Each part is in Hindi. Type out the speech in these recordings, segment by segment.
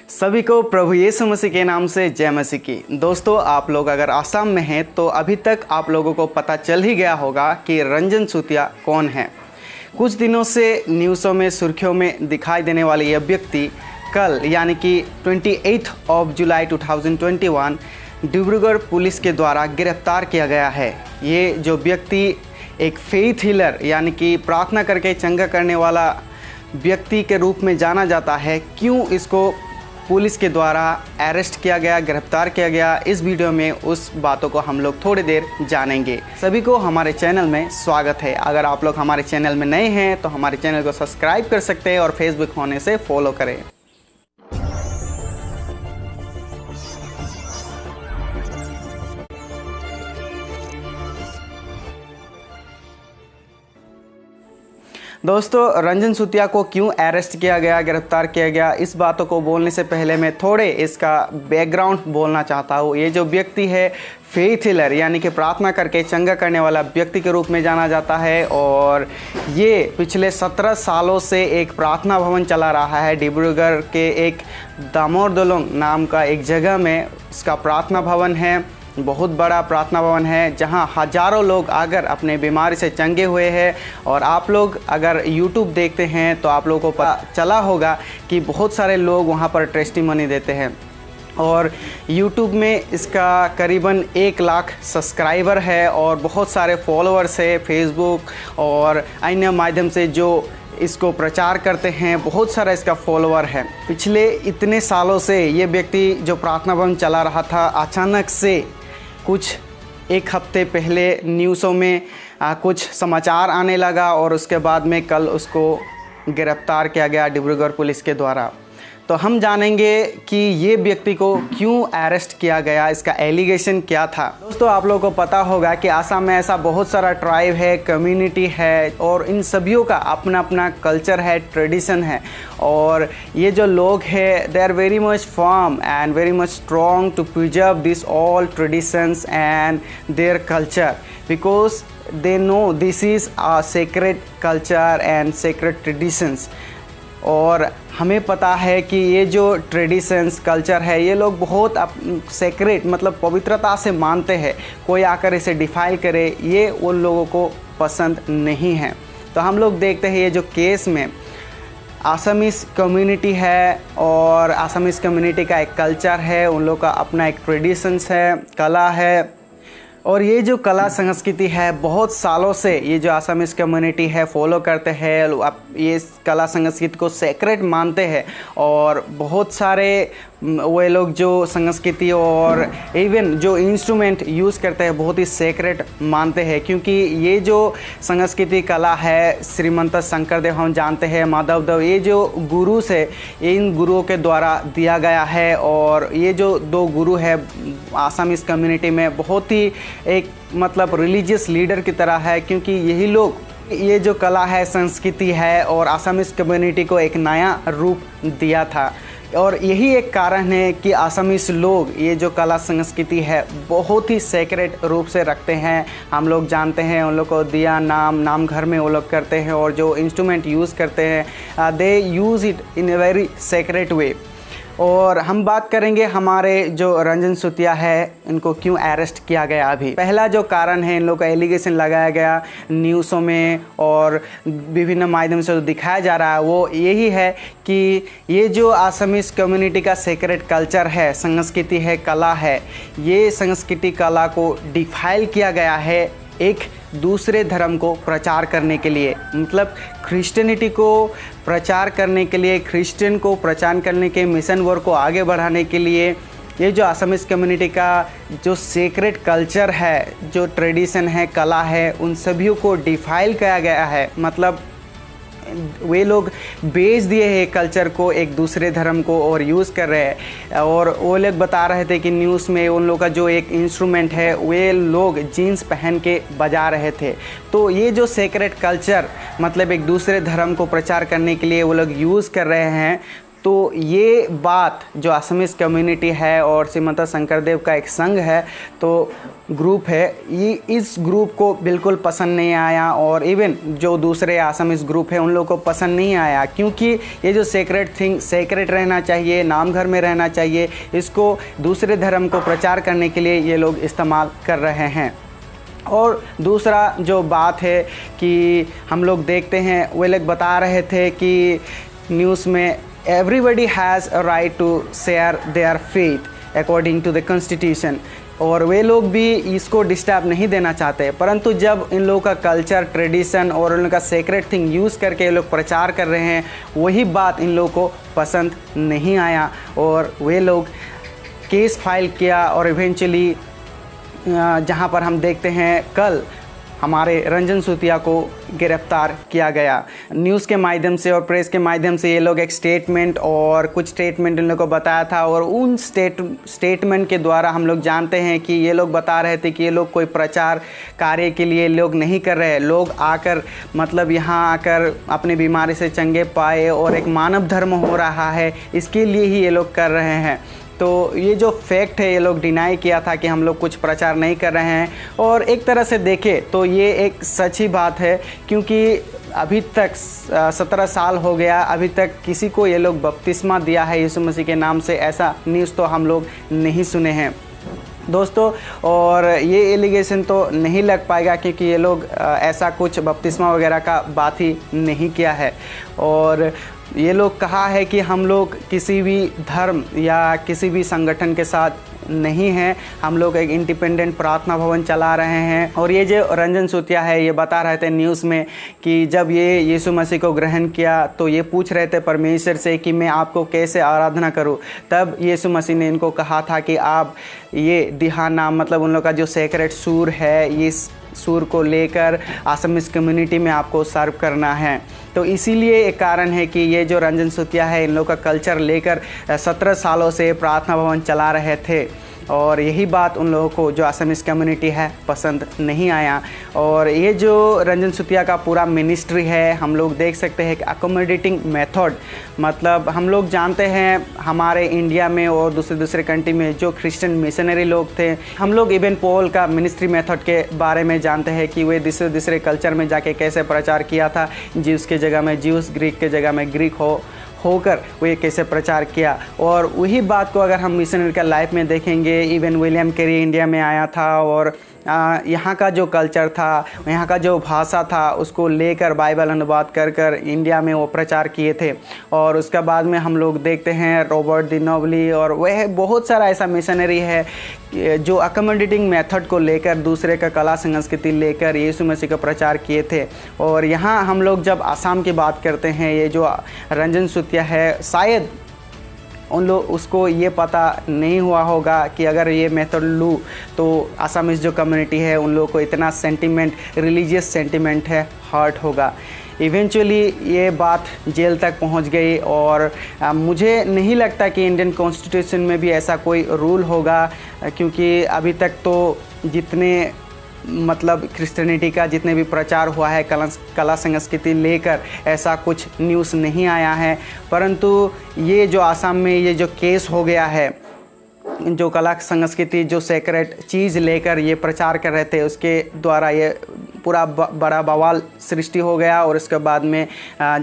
सभी को प्रभु यीशु मसीह के नाम से जय मसीह की। दोस्तों, आप लोग अगर आसाम में हैं तो अभी तक आप लोगों को पता चल ही गया होगा कि रंजन सूतिया कौन है। कुछ दिनों से न्यूज़ों में सुर्खियों में दिखाई देने वाले यह व्यक्ति कल यानी कि 28 जुलाई 2021 डिब्रूगढ़ पुलिस के द्वारा गिरफ्तार किया गया है। ये जो व्यक्ति एक फेथ हीलर यानी कि प्रार्थना करके चंगा करने वाला व्यक्ति के रूप में जाना जाता है, क्यों इसको पुलिस के द्वारा अरेस्ट किया गया, गिरफ्तार किया गया, इस वीडियो में उस बातों को हम लोग थोड़ी देर जानेंगे। सभी को हमारे चैनल में स्वागत है। अगर आप लोग हमारे चैनल में नए हैं तो हमारे चैनल को सब्सक्राइब कर सकते हैं और फेसबुक होने से फॉलो करें। दोस्तों, रंजन सूतिया को क्यों अरेस्ट किया गया, गिरफ्तार किया गया, इस बातों को बोलने से पहले मैं थोड़े इसका बैकग्राउंड बोलना चाहता हूँ। ये जो व्यक्ति है फेथ हीलर यानी कि प्रार्थना करके चंगा करने वाला व्यक्ति के रूप में जाना जाता है और ये पिछले 17 सालों से एक प्रार्थना भवन चला रहा है। डिब्रूगढ़ के एक दामोर दोलोंग नाम का एक जगह में इसका प्रार्थना भवन है। बहुत बड़ा प्रार्थना भवन है जहां हज़ारों लोग अगर अपने बीमारी से चंगे हुए हैं। और आप लोग अगर YouTube देखते हैं तो आप लोगों को पता चला होगा कि बहुत सारे लोग वहां पर टेस्टिमनी देते हैं और YouTube में इसका करीबन 1 लाख सब्सक्राइबर है और बहुत सारे फॉलोअर्स है। फेसबुक और अन्य माध्यम से जो इसको प्रचार करते हैं, बहुत सारा इसका फॉलोअर है। पिछले इतने सालों से ये व्यक्ति जो प्रार्थना भवन चला रहा था, अचानक से कुछ एक हफ्ते पहले न्यूज़ों में कुछ समाचार आने लगा और उसके बाद में कल उसको गिरफ्तार किया गया डिब्रूगढ़ पुलिस के द्वारा। तो हम जानेंगे कि ये व्यक्ति को क्यों अरेस्ट किया गया, इसका एलिगेशन क्या था। दोस्तों, आप लोगों को पता होगा कि आसाम में ऐसा बहुत सारा ट्राइब है, कम्युनिटी है और इन सभियों का अपना अपना कल्चर है, ट्रेडिशन है। और ये जो लोग हैं they are very much firm and very much strong to preserve this all traditions and their culture because they know this is a sacred culture and sacred traditions. और हमें पता है कि ये जो ट्रेडिशंस कल्चर है ये लोग बहुत सेक्रेट मतलब पवित्रता से मानते हैं। कोई आकर इसे डिफाइल करे ये उन लोगों को पसंद नहीं है। तो हम लोग देखते हैं ये जो केस में आसामीज़ कम्युनिटी है और आसामीज़ कम्युनिटी का एक कल्चर है, उन लोग का अपना एक ट्रेडिशंस है, कला है। और ये जो कला संस्कृति है बहुत सालों से ये जो आसामीज़ कम्युनिटी है फॉलो करते हैं, ये कला संस्कृति को सेक्रेट मानते हैं। और बहुत सारे वे लोग जो संस्कृति और इवन जो इंस्ट्रूमेंट यूज़ करते हैं बहुत ही सेक्रेट मानते हैं, क्योंकि ये जो संस्कृति कला है श्रीमंत शंकरदेव हम जानते हैं, माधवदेव, ये जो गुरु से इन गुरुओं के द्वारा दिया गया है। और ये जो 2 गुरु है आसामीज़ कम्युनिटी में बहुत ही एक मतलब रिलीजियस लीडर की तरह है, क्योंकि यही लोग ये जो कला है संस्कृति है और आसामीज़ कम्युनिटी को एक नया रूप दिया था। और यही एक कारण है कि आसामीज़ लोग ये जो कला संस्कृति है बहुत ही सेक्रेट रूप से रखते हैं। हम लोग जानते हैं उन लोग को दिया नाम घर में वो लोग करते हैं और जो इंस्ट्रूमेंट यूज़ करते हैं they use it in a very secret way. और हम बात करेंगे हमारे जो रंजन सूतिया है इनको क्यों अरेस्ट किया गया। अभी पहला जो कारण है इन लोग का एलिगेशन लगाया गया न्यूज़ों में और विभिन्न माध्यम से जो दिखाया जा रहा है वो यही है कि ये जो आसामीज़ कम्युनिटी का सेक्रेट कल्चर है, संस्कृति है, कला है, ये संस्कृति कला को डिफाइल किया गया है एक दूसरे धर्म को प्रचार करने के लिए, मतलब क्रिश्चियनिटी को प्रचार करने के लिए, क्रिश्चियन को प्रचार करने के मिशन वर्क को आगे बढ़ाने के लिए। ये जो आसामीज़ कम्युनिटी का जो सेक्रेट कल्चर है, जो ट्रेडिशन है, कला है, उन सभी को डिफाइल किया गया है। मतलब वे लोग बेच दिए हैं कल्चर को एक दूसरे धर्म को और यूज़ कर रहे हैं। और वो लोग बता रहे थे कि न्यूज़ में उन लोग का जो एक इंस्ट्रूमेंट है वे लोग जीन्स पहन के बजा रहे थे। तो ये जो सेक्रेट कल्चर मतलब एक दूसरे धर्म को प्रचार करने के लिए वो लोग यूज़ कर रहे हैं, तो ये बात जो असमीज कम्युनिटी है और श्रीमंत शंकरदेव का एक संघ है, तो ग्रुप है, ये इस ग्रुप को बिल्कुल पसंद नहीं आया। और इवन जो दूसरे असमीज ग्रुप है उन लोगों को पसंद नहीं आया, क्योंकि ये जो सेक्रेट थिंग सेक्रेट रहना चाहिए, नाम घर में रहना चाहिए, इसको दूसरे धर्म को प्रचार करने के लिए ये लोग इस्तेमाल कर रहे हैं। और दूसरा जो बात है कि हम लोग देखते हैं, वे लोग बता रहे थे कि न्यूज़ में everybody has a right to share their faith according to the constitution, और वे लोग भी इसको डिस्टर्ब नहीं देना चाहते। परंतु जब इन लोगों का कल्चर, ट्रेडिशन और उन लोगों का सेक्रेट थिंग यूज़ करके ये लोग प्रचार कर रहे हैं, वही बात इन लोगों को पसंद नहीं आया और वे लोग केस फाइल किया। और इवेंचुअली जहां पर हम देखते हैं कल हमारे रंजन सूतिया को गिरफ्तार किया गया। न्यूज़ के माध्यम से और प्रेस के माध्यम से ये लोग एक स्टेटमेंट और कुछ स्टेटमेंट इन लोगों को बताया था, और उन स्टेटमेंट के द्वारा हम लोग जानते हैं कि ये लोग बता रहे थे कि ये लोग कोई प्रचार कार्य के लिए लोग नहीं कर रहे हैं। लोग आकर मतलब यहाँ आकर अपनी बीमारी से चंगे पाए और एक मानव धर्म हो रहा है, इसके लिए ही ये लोग कर रहे हैं। तो ये जो फैक्ट है ये लोग डिनाई किया था कि हम लोग कुछ प्रचार नहीं कर रहे हैं। और एक तरह से देखें तो ये एक सच्ची बात है, क्योंकि अभी तक 17 साल हो गया, अभी तक किसी को ये लोग बपतिस्मा दिया है यीशु मसीह के नाम से, ऐसा न्यूज़ तो हम लोग नहीं सुने हैं दोस्तों। और ये एलिगेशन तो नहीं लग पाएगा, क्योंकि ये लोग ऐसा कुछ बपतिस्मा वगैरह का बात ही नहीं किया है। और ये लोग कहा है कि हम लोग किसी भी धर्म या किसी भी संगठन के साथ नहीं हैं, हम लोग एक इंडिपेंडेंट प्रार्थना भवन चला रहे हैं। और ये जो रंजन सूतिया है ये बता रहे थे न्यूज़ में कि जब ये यीशु मसीह को ग्रहण किया तो ये पूछ रहे थे परमेश्वर से कि मैं आपको कैसे आराधना करूं। तब यीशु मसीह ने इनको कहा था कि आप ये दिहाना मतलब उन लोग का जो सेक्रेट सूर है, इस सूर को लेकर असमीज कम्युनिटी में आपको सर्व करना है। तो इसीलिए एक कारण है कि ये जो रंजन सूतिया है इन लोग का कल्चर लेकर 17 सालों से प्रार्थना भवन चला रहे थे, और यही बात उन लोगों को जो असमीज कम्युनिटी है पसंद नहीं आया। और ये जो रंजन सूतिया का पूरा मिनिस्ट्री है, हम लोग देख सकते हैं कि अकोमोडेटिंग मेथड, मतलब हम लोग जानते हैं हमारे इंडिया में और दूसरे कंट्री में जो क्रिश्चियन मिशनरी लोग थे, हम लोग इवन पॉल का मिनिस्ट्री मेथड के बारे में जानते हैं कि वे दूसरे कल्चर में जाके कैसे प्रचार किया था, ज्यूस के जगह में ज्यूस, ग्रीक के जगह में ग्रीक होकर वो कैसे प्रचार किया। और वही बात को अगर हम मिशनरी का लाइफ में देखेंगे, इवन विलियम कैरी इंडिया में आया था और यहाँ का जो कल्चर था, यहाँ का जो भाषा था, उसको लेकर बाइबल अनुवाद कर इंडिया में वो प्रचार किए थे। और उसके बाद में हम लोग देखते हैं रॉबर्ट दी नोबली, और वह बहुत सारा ऐसा मिशनरी है जो अकोमोडेटिंग मेथड को लेकर दूसरे का कला संस्कृति लेकर यीशु मसीह का प्रचार किए थे। और यहाँ हम लोग जब आसाम की बात करते हैं, ये जो रंजन सूतिया है, शायद उन लोग उसको ये पता नहीं हुआ होगा कि अगर ये मेथड लूँ तो असमीज जो कम्युनिटी है उन लोगों को इतना सेंटिमेंट, रिलीजियस सेंटिमेंट है, हर्ट होगा। इवेंचुअली ये बात जेल तक पहुंच गई। और मुझे नहीं लगता कि इंडियन कॉन्स्टिट्यूशन में भी ऐसा कोई रूल होगा, क्योंकि अभी तक तो जितने मतलब क्रिश्चियनिटी का जितने भी प्रचार हुआ है कला संस्कृति लेकर, ऐसा कुछ न्यूज़ नहीं आया है। परंतु ये जो आसाम में ये जो केस हो गया है, जो कला संस्कृति जो सेक्रेट चीज़ लेकर ये प्रचार कर रहे थे, उसके द्वारा ये पूरा बड़ा बवाल सृष्टि हो गया। और उसके बाद में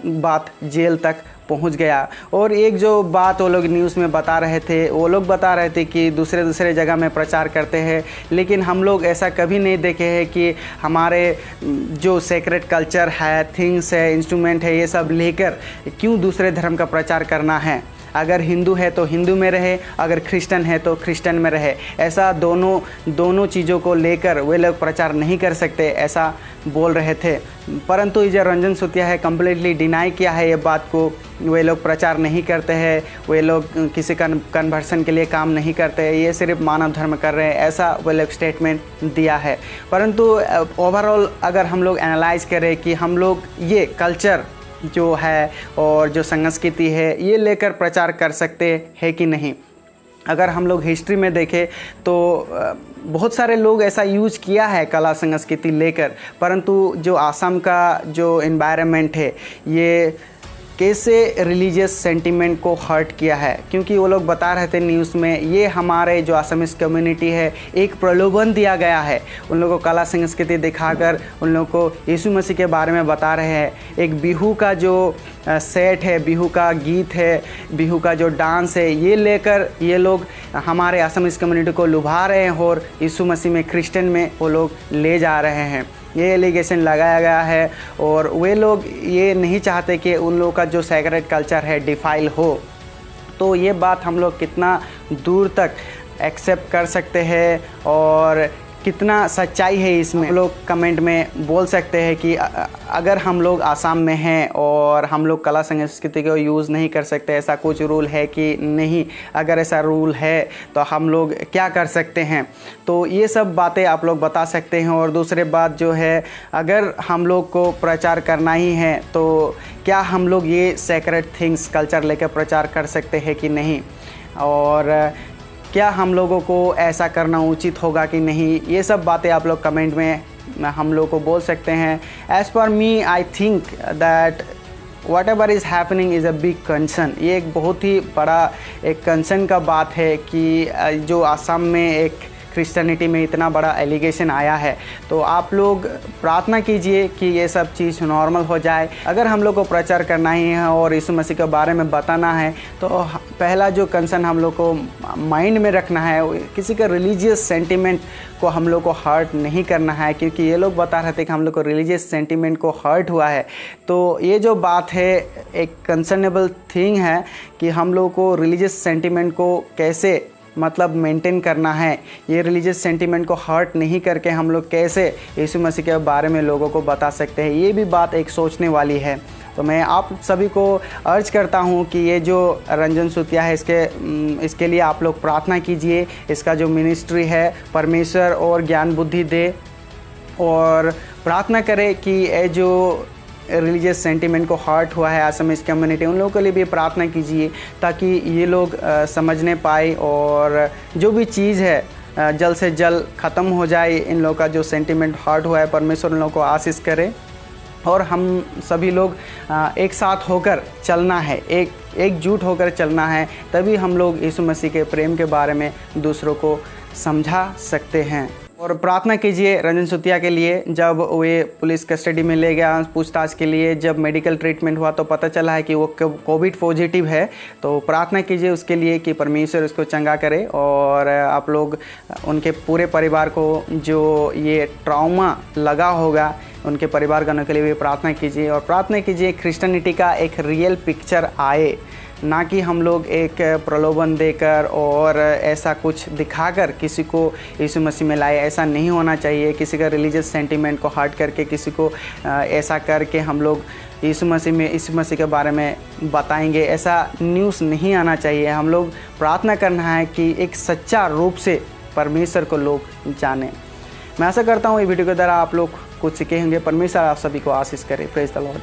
बात जेल तक पहुंच गया। और एक जो बात वो लोग न्यूज़ में बता रहे थे, वो लोग बता रहे थे कि दूसरे जगह में प्रचार करते हैं, लेकिन हम लोग ऐसा कभी नहीं देखे हैं कि हमारे जो सेक्रेट कल्चर है, थिंग्स है, इंस्ट्रूमेंट है, ये सब लेकर क्यों दूसरे धर्म का प्रचार करना है। अगर हिंदू है तो हिंदू में रहे, अगर क्रिश्चियन है तो क्रिश्चियन में रहे। ऐसा दोनों चीज़ों को लेकर वे लोग प्रचार नहीं कर सकते, ऐसा बोल रहे थे। परंतु ये जो रंजन सूतिया है कम्प्लीटली डिनाई किया है ये बात को, वे लोग प्रचार नहीं करते हैं, वे लोग किसी कन्वर्सन के लिए काम नहीं करते हैं, ये सिर्फ मानव धर्म कर रहे हैं, ऐसा वे लोग स्टेटमेंट दिया है। परंतु ओवरऑल अगर हम लोग एनालाइज करें कि हम लोग ये कल्चर जो है और जो संस्कृति है ये लेकर प्रचार कर सकते हैं कि नहीं। अगर हम लोग हिस्ट्री में देखें तो बहुत सारे लोग ऐसा यूज़ किया है कला संस्कृति लेकर, परंतु जो आसाम का जो एनवायरनमेंट है ये कैसे रिलीजियस सेंटिमेंट को हर्ट किया है, क्योंकि वो लोग बता रहे थे न्यूज़ में ये हमारे जो असमीज कम्युनिटी है एक प्रलोभन दिया गया है। उन लोगों को कला संस्कृति दिखाकर उन लोगों को यीशु मसीह के बारे में बता रहे हैं। एक बिहू का जो सेट है, बिहू का गीत है, बिहू का जो डांस है, ये लेकर ये लोग हमारे असमीज कम्युनिटी को लुभा रहे हैं और यीशु मसीह में, क्रिश्चियन में वो लोग ले जा रहे हैं। ये एलिगेशन लगाया गया है और वे लोग ये नहीं चाहते कि उन लोगों का जो सैक्रेड कल्चर है डिफाइल हो। तो ये बात हम लोग कितना दूर तक एक्सेप्ट कर सकते हैं और कितना सच्चाई है इसमें, हम लोग कमेंट में बोल सकते हैं कि अगर हम लोग आसाम में हैं और हम लोग कला संस्कृति को यूज़ नहीं कर सकते, ऐसा कुछ रूल है कि नहीं? अगर ऐसा रूल है तो हम लोग क्या कर सकते हैं? तो ये सब बातें आप लोग बता सकते हैं। और दूसरी बात जो है, अगर हम लोग को प्रचार करना ही है तो क्या हम लोग ये सैक्रेड थिंग्स कल्चर लेकर प्रचार कर सकते हैं कि नहीं? और क्या हम लोगों को ऐसा करना उचित होगा कि नहीं? ये सब बातें आप लोग कमेंट में हम लोग को बोल सकते हैं। As per me I think that what ever is happening is a big concern. ये एक बहुत ही बड़ा एक कंसर्न का बात है कि जो असम में एक क्रिश्चियनिटी में इतना बड़ा एलिगेशन आया है। तो आप लोग प्रार्थना कीजिए कि ये सब चीज़ नॉर्मल हो जाए। अगर हम लोग को प्रचार करना ही है और यीशु मसीह के बारे में बताना है तो पहला जो कंसर्न हम लोग को माइंड में रखना है, किसी का रिलीजियस सेंटिमेंट को हम लोग को हर्ट नहीं करना है, क्योंकि ये लोग बता रहे थे कि हम लोग को रिलीजियस सेंटिमेंट को हर्ट हुआ है। तो ये जो बात है एक कंसर्नेबल थिंग है कि हम लोग को रिलीजियस सेंटिमेंट को कैसे मतलब मेंटेन करना है। ये रिलीजियस सेंटिमेंट को हर्ट नहीं करके हम लोग कैसे यीशु मसीह के बारे में लोगों को बता सकते हैं, ये भी बात एक सोचने वाली है। तो मैं आप सभी को अर्ज करता हूँ कि ये जो रंजन सूतिया है इसके लिए आप लोग प्रार्थना कीजिए। इसका जो मिनिस्ट्री है परमेश्वर और ज्ञान बुद्धि दे, और प्रार्थना करें कि ये जो रिलीजियस सेंटिमेंट को हर्ट हुआ है असमीज कम्युनिटी, उन लोगों के लिए भी प्रार्थना कीजिए ताकि ये लोग समझने पाए और जो भी चीज़ है जल्द से जल्द ख़त्म हो जाए। इन लोगों का जो सेंटिमेंट हर्ट हुआ है, परमेश्वर उन लोगों को आशीष करे और हम सभी लोग एक साथ होकर चलना है, एकजुट होकर चलना है, तभी हम लोग यीशु मसीह के प्रेम के बारे में दूसरों को समझा सकते हैं। और प्रार्थना कीजिए रंजन सूतिया के लिए। जब वे पुलिस कस्टडी में ले गया पूछताछ के लिए, जब मेडिकल ट्रीटमेंट हुआ तो पता चला है कि वो कोविड पॉजिटिव है। तो प्रार्थना कीजिए उसके लिए कि परमेश्वर उसको चंगा करे, और आप लोग उनके पूरे परिवार को जो ये ट्रॉमा लगा होगा उनके परिवारजनों के लिए भी प्रार्थना कीजिए। और प्रार्थना कीजिए क्रिश्चियनिटी का एक रियल पिक्चर आए, ना कि हम लोग एक प्रलोभन देकर और ऐसा कुछ दिखाकर किसी को यीशु मसीह में लाए। ऐसा नहीं होना चाहिए। किसी का रिलीजियस सेंटिमेंट को हर्ट करके किसी को ऐसा करके हम लोग यीशु मसीह के बारे में बताएंगे, ऐसा न्यूज़ नहीं आना चाहिए। हम लोग प्रार्थना करना है कि एक सच्चा रूप से परमेश्वर को लोग जाने। मैं आशा करता हूँ ये वीडियो के द्वारा आप लोग कुछ सीखे होंगे। परमेश्वर आप सभी को आशीष करे। Praise the Lord.